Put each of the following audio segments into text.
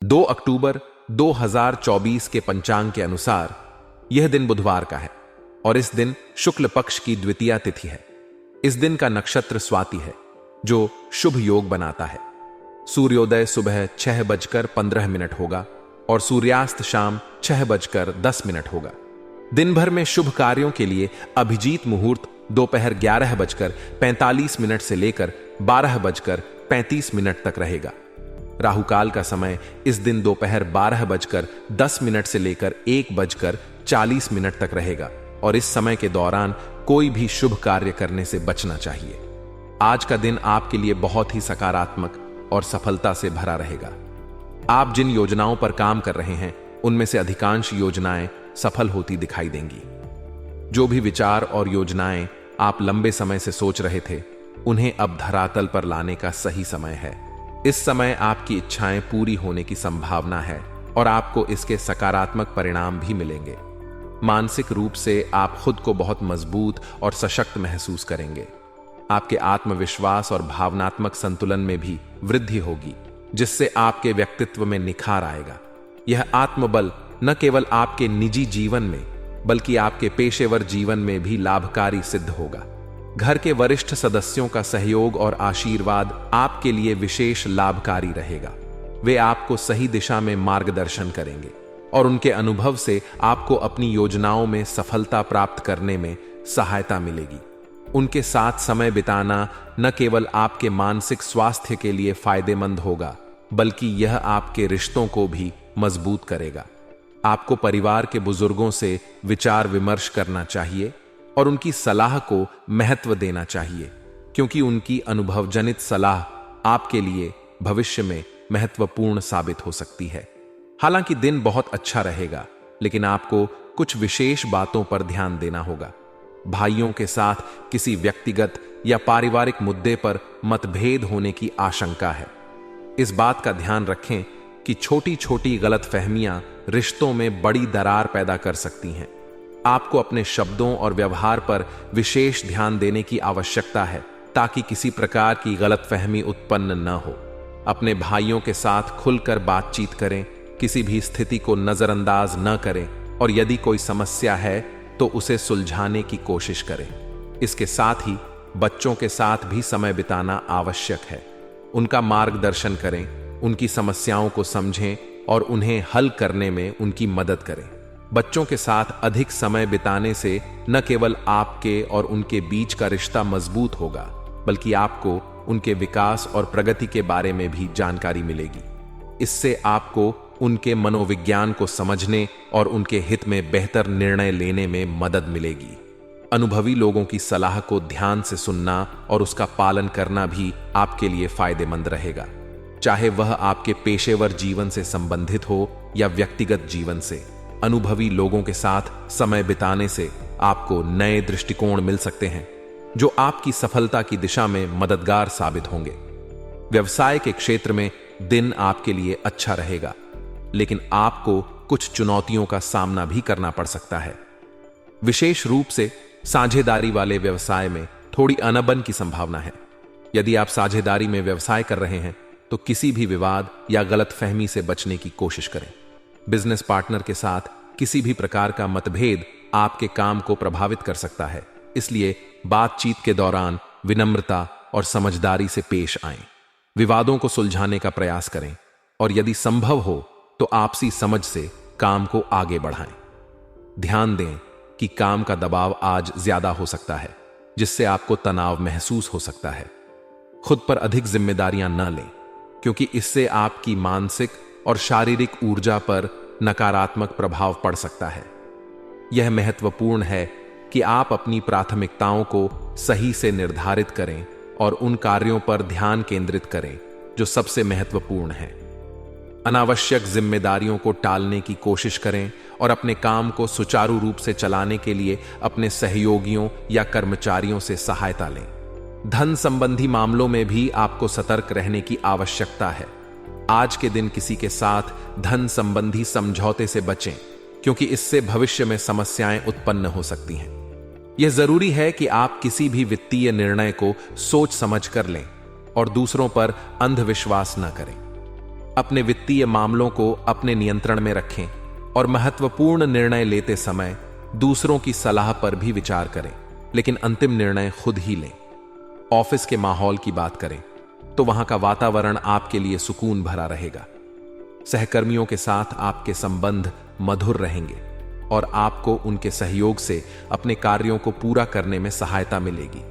2 अक्टूबर 2024 के पंचांग के अनुसार यह दिन बुधवार का है और इस दिन शुक्ल पक्ष की द्वितीया तिथि है। इस दिन का नक्षत्र स्वाति है जो शुभ योग बनाता है। सूर्योदय सुबह 6:15 होगा और सूर्यास्त शाम 6:10 होगा। दिन भर में शुभ कार्यों के लिए अभिजीत मुहूर्त दोपहर 11:45 से लेकर 12:35 तक रहेगा। राहुकाल का समय इस दिन दोपहर 12:10 से लेकर 1:40 तक रहेगा और इस समय के दौरान कोई भी शुभ कार्य करने से बचना चाहिए। आज का दिन आपके लिए बहुत ही सकारात्मक और सफलता से भरा रहेगा। आप जिन योजनाओं पर काम कर रहे हैं उनमें से अधिकांश योजनाएं सफल होती दिखाई देंगी। जो भी विचार और योजनाएं आप लंबे समय से सोच रहे थे उन्हें अब धरातल पर लाने का सही समय है। इस समय आपकी इच्छाएं पूरी होने की संभावना है और आपको इसके सकारात्मक परिणाम भी मिलेंगे। मानसिक रूप से आप खुद को बहुत मजबूत और सशक्त महसूस करेंगे। आपके आत्मविश्वास और भावनात्मक संतुलन में भी वृद्धि होगी जिससे आपके व्यक्तित्व में निखार आएगा। यह आत्मबल न केवल आपके निजी जीवन में बल्कि आपके पेशेवर जीवन में भी लाभकारी सिद्ध होगा। घर के वरिष्ठ सदस्यों का सहयोग और आशीर्वाद आपके लिए विशेष लाभकारी रहेगा। वे आपको सही दिशा में मार्गदर्शन करेंगे और उनके अनुभव से आपको अपनी योजनाओं में सफलता प्राप्त करने में सहायता मिलेगी। उनके साथ समय बिताना न केवल आपके मानसिक स्वास्थ्य के लिए फायदेमंद होगा बल्कि यह आपके रिश्तों को भी मजबूत करेगा। आपको परिवार के बुजुर्गों से विचार विमर्श करना चाहिए और उनकी सलाह को महत्व देना चाहिए क्योंकि उनकी अनुभवजनित सलाह आपके लिए भविष्य में महत्वपूर्ण साबित हो सकती है। हालांकि दिन बहुत अच्छा रहेगा लेकिन आपको कुछ विशेष बातों पर ध्यान देना होगा। भाइयों के साथ किसी व्यक्तिगत या पारिवारिक मुद्दे पर मतभेद होने की आशंका है। इस बात का ध्यान रखें कि छोटी छोटी गलतफहमियां रिश्तों में बड़ी दरार पैदा कर सकती हैं। आपको अपने शब्दों और व्यवहार पर विशेष ध्यान देने की आवश्यकता है ताकि किसी प्रकार की गलतफहमी उत्पन्न न हो। अपने भाइयों के साथ खुलकर बातचीत करें, किसी भी स्थिति को नजरअंदाज न करें और यदि कोई समस्या है तो उसे सुलझाने की कोशिश करें। इसके साथ ही बच्चों के साथ भी समय बिताना आवश्यक है। उनका मार्गदर्शन करें, उनकी समस्याओं को समझें और उन्हें हल करने में उनकी मदद करें। बच्चों के साथ अधिक समय बिताने से न केवल आपके और उनके बीच का रिश्ता मजबूत होगा बल्कि आपको उनके विकास और प्रगति के बारे में भी जानकारी मिलेगी। इससे आपको उनके मनोविज्ञान को समझने और उनके हित में बेहतर निर्णय लेने में मदद मिलेगी। अनुभवी लोगों की सलाह को ध्यान से सुनना और उसका पालन करना भी आपके लिए फायदेमंद रहेगा, चाहे वह आपके पेशेवर जीवन से संबंधित हो या व्यक्तिगत जीवन से। अनुभवी लोगों के साथ समय बिताने से आपको नए दृष्टिकोण मिल सकते हैं जो आपकी सफलता की दिशा में मददगार साबित होंगे। व्यवसाय के क्षेत्र में दिन आपके लिए अच्छा रहेगा लेकिन आपको कुछ चुनौतियों का सामना भी करना पड़ सकता है। विशेष रूप से साझेदारी वाले व्यवसाय में थोड़ी अनबन की संभावना है। यदि आप साझेदारी में व्यवसाय कर रहे हैं तो किसी भी विवाद या गलतफहमी से बचने की कोशिश करें। बिजनेस पार्टनर के साथ किसी भी प्रकार का मतभेद आपके काम को प्रभावित कर सकता है, इसलिए बातचीत के दौरान विनम्रता और समझदारी से पेश आएं। विवादों को सुलझाने का प्रयास करें और यदि संभव हो तो आपसी समझ से काम को आगे बढ़ाएं। ध्यान दें कि काम का दबाव आज ज्यादा हो सकता है जिससे आपको तनाव महसूस हो सकता है। खुद पर अधिक जिम्मेदारियां न लें क्योंकि इससे आपकी मानसिक और शारीरिक ऊर्जा पर नकारात्मक प्रभाव पड़ सकता है। यह महत्वपूर्ण है कि आप अपनी प्राथमिकताओं को सही से निर्धारित करें और उन कार्यों पर ध्यान केंद्रित करें जो सबसे महत्वपूर्ण हैं। अनावश्यक जिम्मेदारियों को टालने की कोशिश करें और अपने काम को सुचारू रूप से चलाने के लिए अपने सहयोगियों या कर्मचारियों से सहायता लें। धन संबंधी मामलों में भी आपको सतर्क रहने की आवश्यकता है। आज के दिन किसी के साथ धन संबंधी समझौते से बचें क्योंकि इससे भविष्य में समस्याएं उत्पन्न हो सकती हैं। यह जरूरी है कि आप किसी भी वित्तीय निर्णय को सोच समझ कर लें और दूसरों पर अंधविश्वास न करें। अपने वित्तीय मामलों को अपने नियंत्रण में रखें और महत्वपूर्ण निर्णय लेते समय दूसरों की सलाह पर भी विचार करें, लेकिन अंतिम निर्णय खुद ही लें। ऑफिस के माहौल की बात करें तो वहां का वातावरण आपके लिए सुकून भरा रहेगा। सहकर्मियों के साथ आपके संबंध मधुर रहेंगे और आपको उनके सहयोग से अपने कार्यों को पूरा करने में सहायता मिलेगी।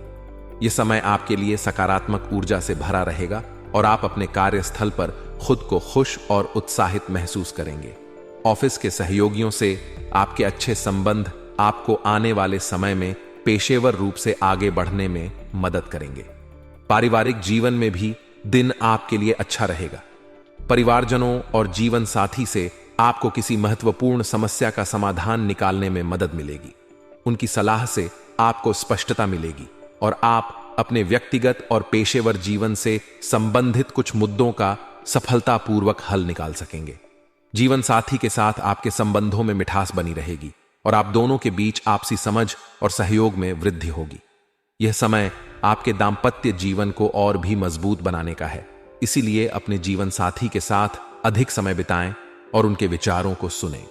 यह समय आपके लिए सकारात्मक ऊर्जा से भरा रहेगा और आप अपने कार्यस्थल पर खुद को खुश और उत्साहित महसूस करेंगे। ऑफिस के सहयोगियों से आपके अच्छे संबंध आपको आने वाले समय में पेशेवर रूप से आगे बढ़ने में मदद करेंगे। पारिवारिक जीवन में भी दिन आपके लिए अच्छा रहेगा। परिवारजनों और जीवन साथी से आपको किसी महत्वपूर्ण समस्या का समाधान निकालने में मदद मिलेगी। उनकी सलाह से आपको स्पष्टता मिलेगी और आप अपने व्यक्तिगत और पेशेवर जीवन से संबंधित कुछ मुद्दों का सफलतापूर्वक हल निकाल सकेंगे। जीवन साथी के साथ आपके संबंधों में मिठास बनी रहेगी और आप दोनों के बीच आपसी समझ और सहयोग में वृद्धि होगी। यह समय आपके दांपत्य जीवन को और भी मजबूत बनाने का है, इसीलिए अपने जीवन साथी के साथ अधिक समय बिताएं और उनके विचारों को सुनें।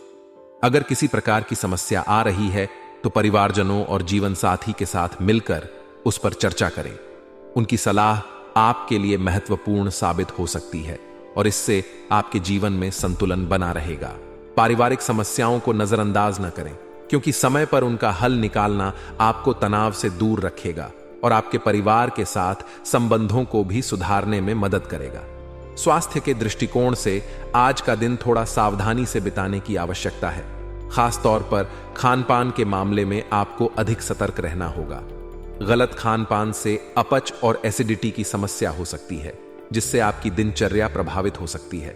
अगर किसी प्रकार की समस्या आ रही है तो परिवारजनों और जीवन साथी के साथ मिलकर उस पर चर्चा करें। उनकी सलाह आपके लिए महत्वपूर्ण साबित हो सकती है और इससे आपके जीवन में संतुलन बना रहेगा। पारिवारिक समस्याओं को नजरअंदाज न करें, क्योंकि समय पर उनका हल निकालना आपको तनाव से दूर रखेगा और आपके परिवार के साथ संबंधों को भी सुधारने में मदद करेगा। स्वास्थ्य के दृष्टिकोण से आज का दिन थोड़ा सावधानी से बिताने की आवश्यकता है। खास तौर पर खानपान के मामले में आपको अधिक सतर्क रहना होगा। गलत खानपान से अपच और एसिडिटी की समस्या हो सकती है, जिससे आपकी दिनचर्या प्रभावित हो सकती है।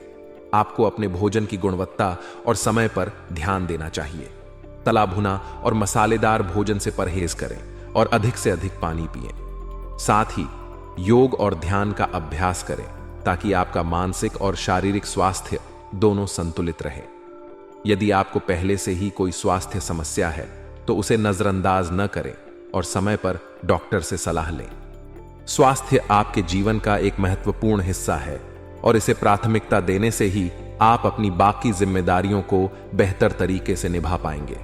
आपको अपने भोजन की गुणवत्ता और समय पर ध्यान देना चाहिए। तला भुना और मसालेदार भोजन से परहेज करें और अधिक से अधिक पानी पिएं। साथ ही योग और ध्यान का अभ्यास करें ताकि आपका मानसिक और शारीरिक स्वास्थ्य दोनों संतुलित रहे। यदि आपको पहले से ही कोई स्वास्थ्य समस्या है तो उसे नजरअंदाज न करें और समय पर डॉक्टर से सलाह लें। स्वास्थ्य आपके जीवन का एक महत्वपूर्ण हिस्सा है और इसे प्राथमिकता देने से ही आप अपनी बाकी जिम्मेदारियों को बेहतर तरीके से निभा पाएंगे।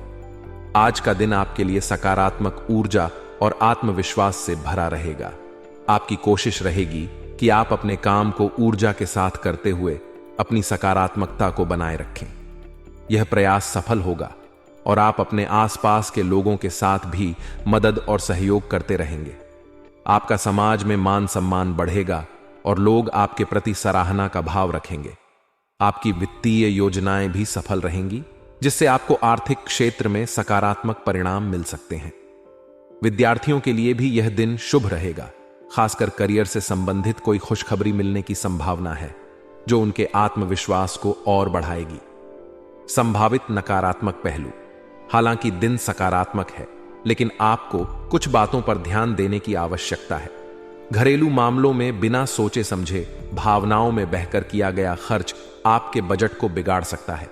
आज का दिन आपके लिए सकारात्मक ऊर्जा और आत्मविश्वास से भरा रहेगा। आपकी कोशिश रहेगी कि आप अपने काम को ऊर्जा के साथ करते हुए अपनी सकारात्मकता को बनाए रखें। यह प्रयास सफल होगा और आप अपने आसपास के लोगों के साथ भी मदद और सहयोग करते रहेंगे। आपका समाज में मान सम्मान बढ़ेगा और लोग आपके प्रति सराहना का भाव रखेंगे। आपकी वित्तीय योजनाएं भी सफल रहेंगी, जिससे आपको आर्थिक क्षेत्र में सकारात्मक परिणाम मिल सकते हैं। विद्यार्थियों के लिए भी यह दिन शुभ रहेगा। खासकर करियर से संबंधित कोई खुशखबरी मिलने की संभावना है, जो उनके आत्मविश्वास को और बढ़ाएगी। संभावित नकारात्मक पहलू। हालांकि दिन सकारात्मक है, लेकिन आपको कुछ बातों पर ध्यान देने की आवश्यकता है। घरेलू मामलों में बिना सोचे समझे भावनाओं में बहकर किया गया खर्च आपके बजट को बिगाड़ सकता है।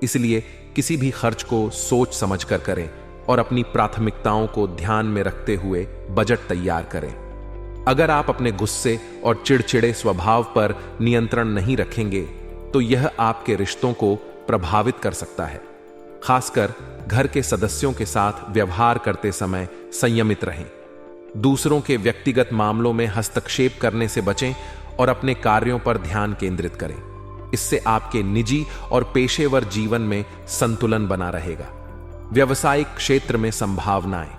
इसलिए किसी भी खर्च को सोच समझकर करें और अपनी प्राथमिकताओं को ध्यान में रखते हुए बजट तैयार करें। अगर आप अपने गुस्से और चिड़चिड़े स्वभाव पर नियंत्रण नहीं रखेंगे तो यह आपके रिश्तों को प्रभावित कर सकता है। खासकर घर के सदस्यों के साथ व्यवहार करते समय संयमित रहें। दूसरों के व्यक्तिगत मामलों में हस्तक्षेप करने से बचें और अपने कार्यों पर ध्यान केंद्रित करें। इससे आपके निजी और पेशेवर जीवन में संतुलन बना रहेगा। व्यवसायिक क्षेत्र में संभावनाएं।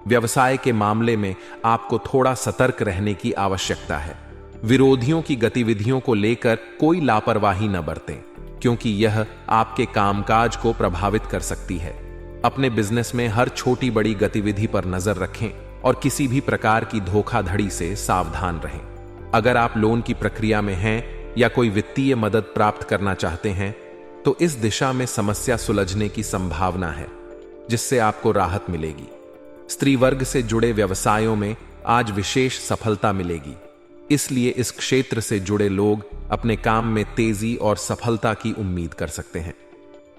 व्यवसाय के मामले में आपको थोड़ा सतर्क रहने की आवश्यकता है। विरोधियों की गतिविधियों को लेकर कोई लापरवाही न बरतें, क्योंकि यह आपके कामकाज को प्रभावित कर सकती है। अपने बिजनेस में हर छोटी बड़ी गतिविधि पर नजर रखें और किसी भी प्रकार की धोखाधड़ी से सावधान रहें। अगर आप लोन की प्रक्रिया में हैं या कोई वित्तीय मदद प्राप्त करना चाहते हैं तो इस दिशा में समस्या सुलझने की संभावना है, जिससे आपको राहत मिलेगी। स्त्री वर्ग से जुड़े व्यवसायों में आज विशेष सफलता मिलेगी, इसलिए इस क्षेत्र से जुड़े लोग अपने काम में तेजी और सफलता की उम्मीद कर सकते हैं।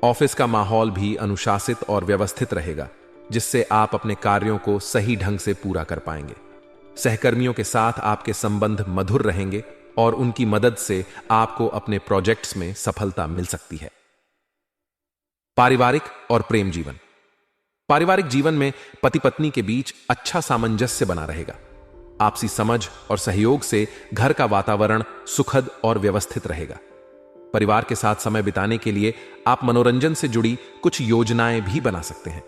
ऑफिस का माहौल भी अनुशासित और व्यवस्थित रहेगा, जिससे आप अपने कार्यों को सही ढंग से पूरा कर पाएंगे। सहकर्मियों के साथ आपके संबंध मधुर रहेंगे और उनकी मदद से आपको अपने प्रोजेक्ट्स में सफलता मिल सकती है। पारिवारिक और प्रेम जीवन। पारिवारिक जीवन में पति पत्नी के बीच अच्छा सामंजस्य बना रहेगा। आपसी समझ और सहयोग से घर का वातावरण सुखद और व्यवस्थित रहेगा। परिवार के साथ समय बिताने के लिए आप मनोरंजन से जुड़ी कुछ योजनाएं भी बना सकते हैं,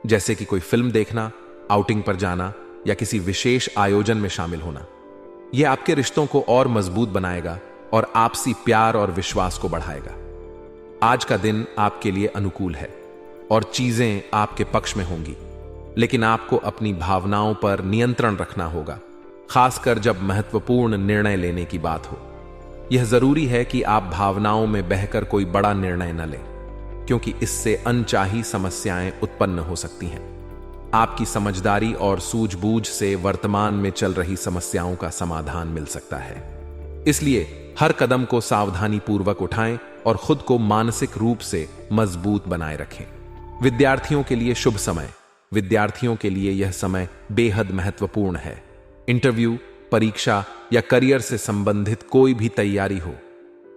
जैसे कि कोई फिल्म देखना, आउटिंग पर जाना या किसी विशेष आयोजन में शामिल होना। यह आपके रिश्तों को और मजबूत बनाएगा और आपसी प्यार और विश्वास को बढ़ाएगा। आज का दिन आपके लिए अनुकूल है और चीजें आपके पक्ष में होंगी, लेकिन आपको अपनी भावनाओं पर नियंत्रण रखना होगा, खासकर जब महत्वपूर्ण निर्णय लेने की बात हो। यह जरूरी है कि आप भावनाओं में बहकर कोई बड़ा निर्णय न लें, क्योंकि इससे अनचाही समस्याएं उत्पन्न हो सकती हैं। आपकी समझदारी और सूझबूझ से वर्तमान में चल रही समस्याओं का समाधान मिल सकता है। इसलिए हर कदम को सावधानी पूर्वक उठाएं और खुद को मानसिक रूप से मजबूत बनाए रखें। विद्यार्थियों के लिए शुभ समय। विद्यार्थियों के लिए यह समय बेहद महत्वपूर्ण है। इंटरव्यू, परीक्षा या करियर से संबंधित कोई भी तैयारी हो,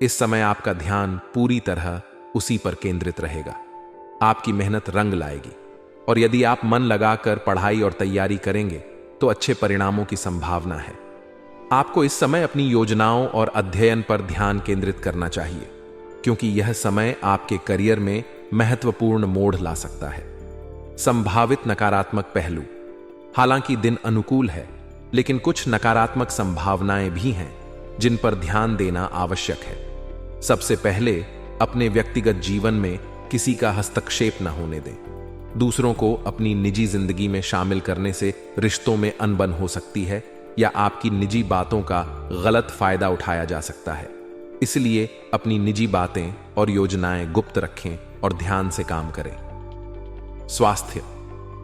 इस समय आपका ध्यान पूरी तरह उसी पर केंद्रित रहेगा। आपकी मेहनत रंग लाएगी और यदि आप मन लगाकर पढ़ाई और तैयारी करेंगे तो अच्छे परिणामों की संभावना है। आपको इस समय अपनी योजनाओं और अध्ययन पर ध्यान केंद्रित करना चाहिए, क्योंकि यह समय आपके करियर में महत्वपूर्ण मोड़ ला सकता है। संभावित नकारात्मक पहलू। हालांकि दिन अनुकूल है, लेकिन कुछ नकारात्मक संभावनाएं भी हैं जिन पर ध्यान देना आवश्यक है। सबसे पहले अपने व्यक्तिगत जीवन में किसी का हस्तक्षेप न होने दें। दूसरों को अपनी निजी जिंदगी में शामिल करने से रिश्तों में अनबन हो सकती है या आपकी निजी बातों का गलत फायदा उठाया जा सकता है। इसलिए अपनी निजी बातें और योजनाएं गुप्त रखें और ध्यान से काम करें।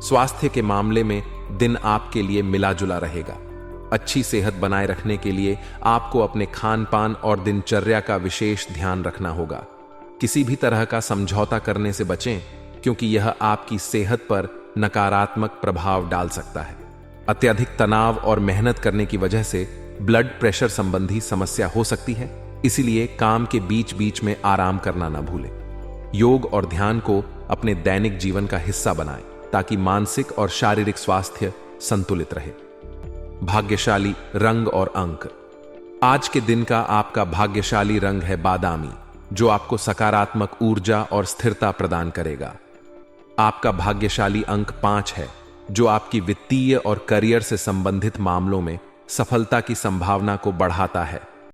स्वास्थ्य के मामले में दिन आपके लिए मिला जुला रहेगा। अच्छी सेहत बनाए रखने के लिए आपको अपने खान पान और दिनचर्या का विशेष ध्यान रखना होगा। किसी भी तरह का समझौता करने से बचें, क्योंकि यह आपकी सेहत पर नकारात्मक प्रभाव डाल सकता है। अत्यधिक तनाव और मेहनत करने की वजह से ब्लड प्रेशर संबंधी समस्या हो सकती है, इसीलिए काम के बीच बीच में आराम करना न भूलें। योग और ध्यान को अपने दैनिक जीवन का हिस्सा बनाएं, ताकि मानसिक और शारीरिक स्वास्थ्य संतुलित रहे। भाग्यशाली रंग और अंक। आज के दिन का आपका भाग्यशाली रंग है बादामी, जो आपको सकारात्मक ऊर्जा और स्थिरता प्रदान करेगा। आपका भाग्यशाली अंक 5 है, जो आपकी वित्तीय और करियर से संबंधित मामलों में सफलता की संभावना को बढ़ाता है।